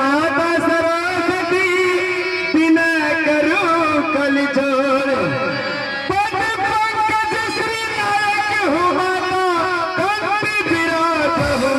माता सरस्वती बिना करो कल छोड़ पद पंकज श्री नायक हो माता कंठी विराट हो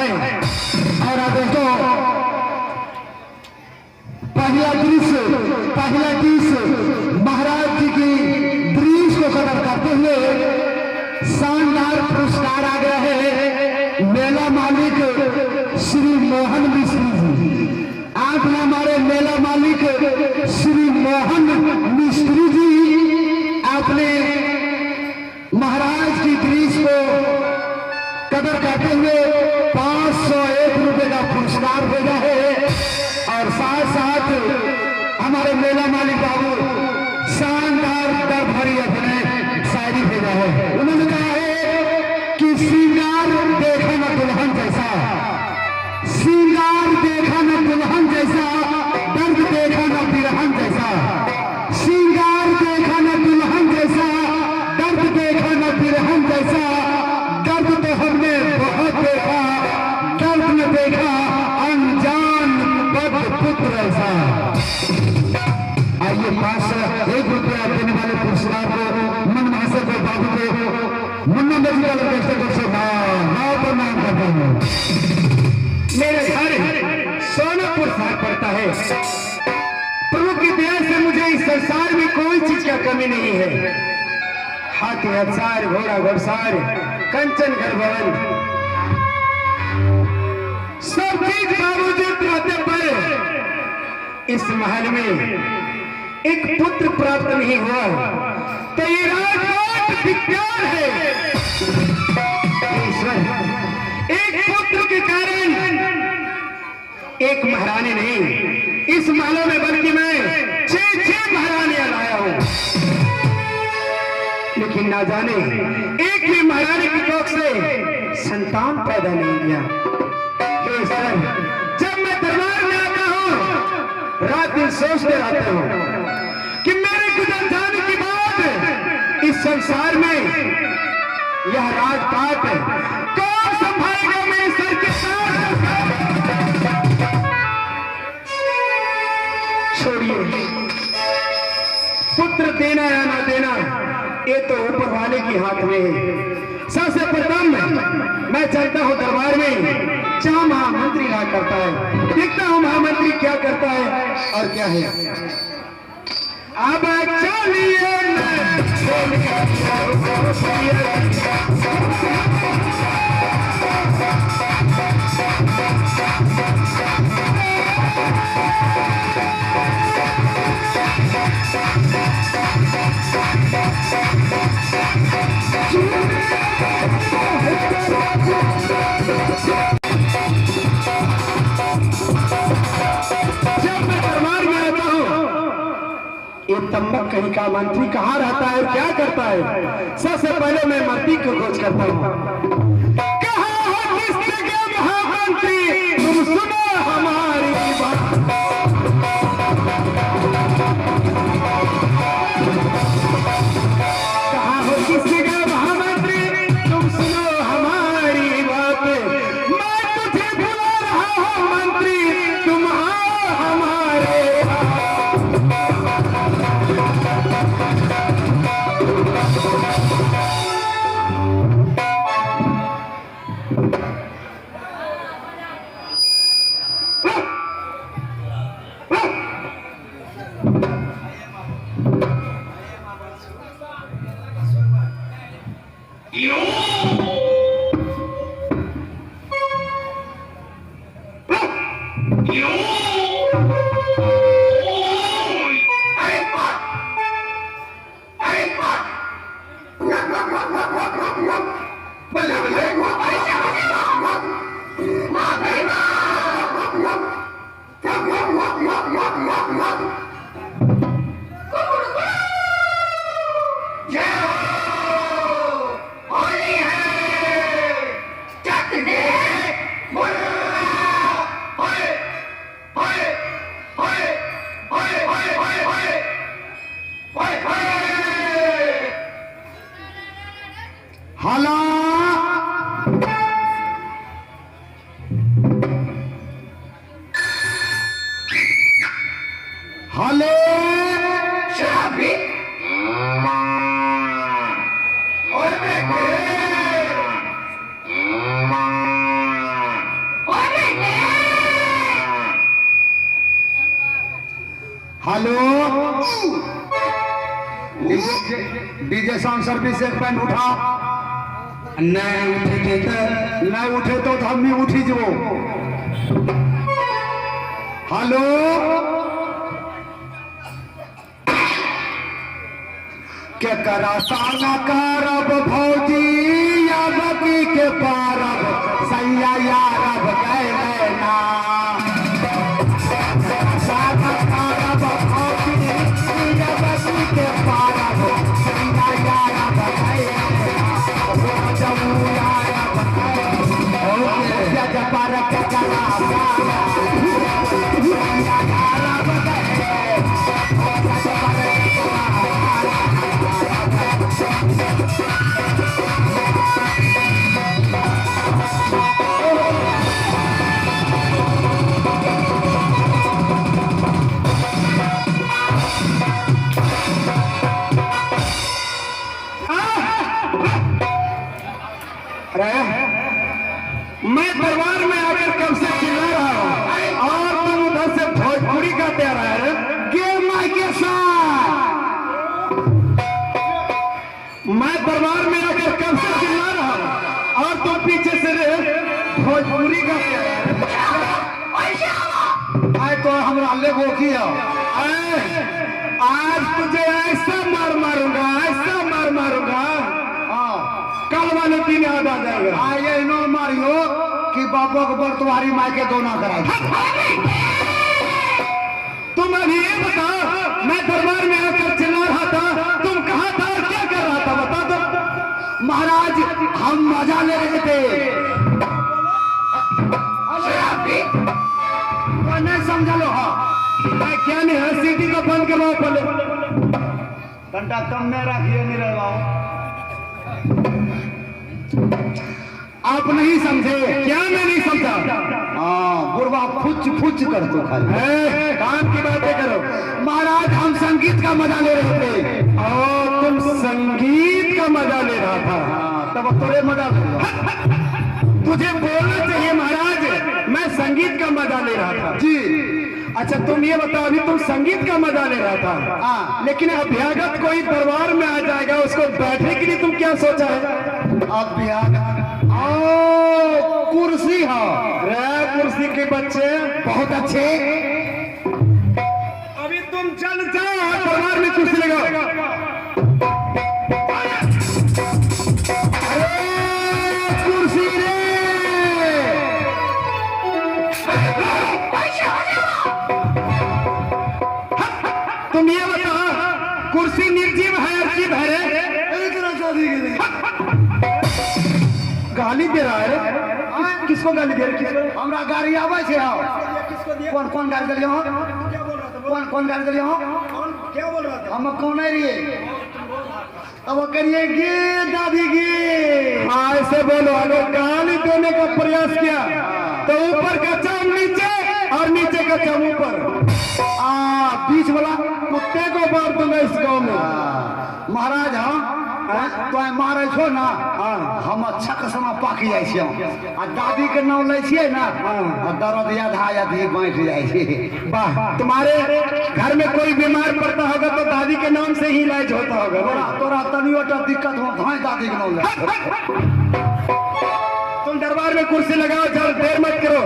है। और अब दोस्तों पहला दृश्य महाराज जी की दृश्य को कदर करते हुए शानदार पुरस्कार आ गया है मेला मालिक श्री मोहन मिश्री जी। आज हमारे मेला मालिक श्री मोहन मिश्री जी आपने महाराज की दृश्य को कदर करते हुए 501 रुपए का पुरस्कार भेजा है। और साथ साथ हमारे मेला मालिक बाबू शानदार दर भरी अपने शायरी भेजा है। उन्होंने कहा है कि श्रृंगार देखा न दुल्हन जैसा, श्रृंगार देखा न दुल्हन जैसा, दर्द देखा न बिरहन जैसा, श्रृंगार देखा न दुल्हन जैसा, दर्द देखा न बिरहन जैसा, दर्द तो हमने बहुत देखा, दर्द में देखा अनजान बद पुत्र ऐसा। आइए 501 रुपया देने वाले पुरस्कार को मन महाशय को बाबू को मुन्ना म्यूजिकल ऑर्केस्ट्रा से प्रणाम करता हूँ। मेरे घर सोनापुर शहर पड़ता है। प्रभु की दया से मुझे इस संसार में कोई चीज का कमी नहीं है। हाथी हथसार, घोड़ा घोड़सार, कंचन घर भवन, सब चीज बावजूद रहते पर इस महल में एक पुत्र प्राप्त नहीं हुआ तो ये राजकोट विज्ञान है। ईश्वर एक पुत्र के कारण एक महारानी नहीं, इस महलों में बल्कि मैं 6 महारानियां लाया हूं, लेकिन ना जाने एक भी महारानी की कोख से संतान पैदा नहीं किया। जब मैं दरबार में आता हूं रात दिन सोचते रहता हूं कि मेरे गुजर जाने के बाद इस संसार में यह राजपाट कौन संभालेगा मेरे सर के साथ। छोड़िए, पुत्र देना या ना देना ये तो ऊपर वाले के हाथ में है। सबसे प्रथम मैं चलता हूं दरबार में, जहां महामंत्री रहा करता है, देखता हूं महामंत्री क्या करता है और क्या है। अब चलिए ये तम्बक कहीं का मंत्री कहाँ रहता है, क्या करता है। सबसे पहले मैं मंत्री को खोज करता हूँ। कहाँ हो किस जगह महामंत्री, तुम सुनो हमारी बात। कहाँ हो किस जगह महामंत्री, तुम सुनो हमारी बात। मैं तुझे बुला रहा हूँ मंत्री, तुम आओ हमारे। हाले चाबी हेलो डीजे साउंड सर्विस एक पैन उठा नहीं उठे तो हम भी उठी जो। हेलो के करा साना कारब भौजी या बकी के पारब सैया यारब गए ना साना कारब भौजी या बकी के पारब सैया यारब गए ना जमू यारब गए या जबर के करा साना सैया यारब गए मैं दरबार में आकर कब से चिल्ला रहा हूँ और तुम उधर से भोजपुरी गाते रहा है गे माई के साथ। मैं दरबार में आकर कब से चिल्ला रहा हूँ और तुम पीछे से भोजपुरी गाते आए तो हमरा ले वो किया आज तुझे ऐसा मार मारूंगा कल वाले दिन याद आ जाएगा। आइए नो मारियो कि बाबा को बर तुम्हारी माँ के दोना करा तुम अभी ये बताओ मैं दरबार में आकर चिल्ला रहा था तुम कहाँ था और क्या कर रहा था बता दो। महाराज हम मजा ले रहे थे तो नहीं समझ लो। हाँ क्या नहीं है सीटी को बंद करवाओ पहले घंटा कम में रखिए नहीं रहे आप नहीं समझे क्या मैं नहीं समझा। हाँ बुरबा फुच कर तो खाली काम की बातें करो। महाराज हम संगीत का मजा ले रहे थे और तुम संगीत का मजा ले रहा था तब थोड़े मजा तुझे बोलना चाहिए महाराज मैं संगीत का मजा ले रहा था जी। अच्छा तुम ये बताओ अभी तुम संगीत का मजा ले रहा था लेकिन अभ्यागत कोई दरबार में आ जाएगा उसको बैठने के लिए तुम क्या सोचा है। अभ्यागत कुर्सी है कुर्सी के बच्चे बहुत अच्छे अभी तुम चल जाओ दरबार में कुर्सी लगाओ। कुर्सी रे तुम ये बताओ कुर्सी निर्जीव है अर्जीव है रे गाली दे रहा है किसको गाली दे रहा है। हमरा गाड़ी आवे छे कौन गाली दे रहा हो कौन गाली दे रहा हो क्या बोल रहा था हम कौन है रे अब करिए गे दादी गे ऐसे बोलो अगर गाली देने का प्रयास किया तो ऊपर का चाम नीचे और नीचे का चाम ऊपर बीच वाला कुत्ते को मार दूंगा इस गाँव में। महाराज हाँ तो मारे छो ना हम अच्छा कसम पाकी जाए छे आ दादी के नाम ले छिए ना दर्द आधा आधी बैठ जाए। वाह तुम्हारे घर में कोई बीमार पड़ता होगा तो दादी के नाम से ही इलाज होता होगा। तोरा तनियोटा दिक्कत हो भाई दादी के नाम ले तुम दरबार में कुर्सी लगाओ चल देर मत करो।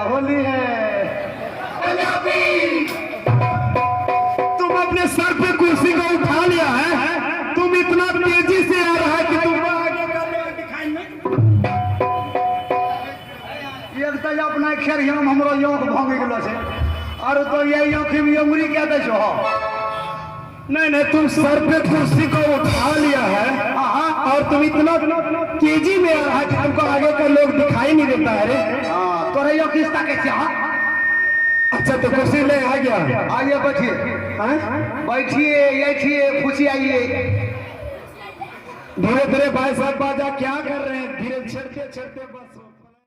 होली है तुम अपने सर पे कुर्सी को उठा लिया है तुम इतना तेजी से आ रहा है कि तुम एक तो अपना खेर हमरो योक भांग गेलो छे और तो ये योखी में उंगली क्या दे छो नहीं तुम सर पे कुर्सी को उठा लिया है और तुम इतना तेजी में आ रहा है कि तुमको आगे का लोग दिखाई नहीं देता है रे। तो रही किस तक अच्छा तो कुर्सी ले आ गया आइए बैठिए खुशी आइए धीरे धीरे भाई साहब बाजा क्या कर रहे हैं धीरे छेड़ते बस